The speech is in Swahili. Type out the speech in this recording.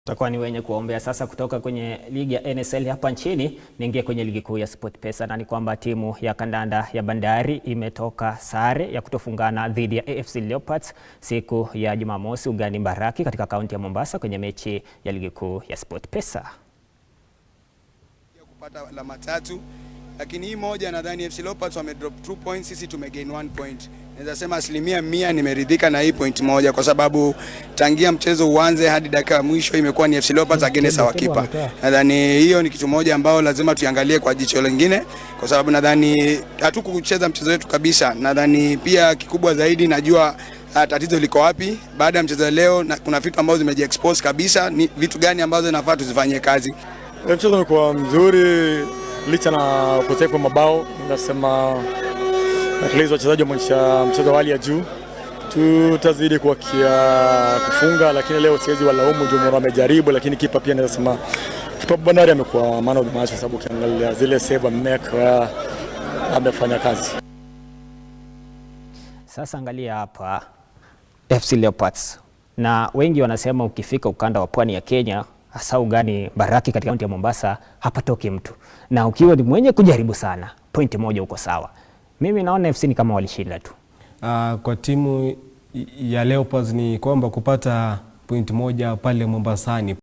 Tutakuwa ni wenye kuombea sasa kutoka kwenye ligi ya NSL hapa nchini niingie kwenye ligi kuu ya SportPesa, na ni kwamba timu ya kandanda ya Bandari imetoka sare ya kutofungana dhidi ya AFC Leopards siku ya Jumamosi ugani Mbaraki katika kaunti ya Mombasa kwenye mechi ya ligi kuu ya SportPesa. Kupata alama 3, lakini hii moja nadhani AFC Leopards wame drop 2 points, sisi tumegain 1 point. Naweza sema 100% nimeridhika na hii point moja, kwa sababu tangia mchezo uanze hadi dakika ya mwisho imekuwa ni AFC Leopards against our keeper. Nadhani hiyo ni kitu moja ambao lazima tuangalie kwa jicho lingine, kwa sababu nadhani hatukucheza mchezo wetu kabisa. Nadhani pia kikubwa zaidi, najua tatizo liko wapi. Baada ya mchezo leo kuna vitu ambazo zimejiexpose kabisa, ni vitu gani ambazo inafaa tuzifanyie kazi. Mchezo umekuwa mzuri licha na ukosefu wa mabao. Nasema at least wachezaji wameonyesha mchezo wa hali ya juu. Tutazidi kufunga, lakini leo siwezi walaumu Jumura amejaribu, lakini kipa pia naweza sema kipa Bandari amekuwa man of the match, sababu ukiangalia zile save ameka amefanya kazi. Sasa angalia hapa AFC Leopards, na wengi wanasema ukifika ukanda wa pwani ya Kenya hasa ugani Mbaraki katika kaunti ya Mombasa hapatoki mtu, na ukiwa ni mwenye kujaribu sana point moja uko sawa. Mimi naona FC ni kama walishinda tu. Kwa timu ya Leopards ni kwamba kupata point moja pale Mombasani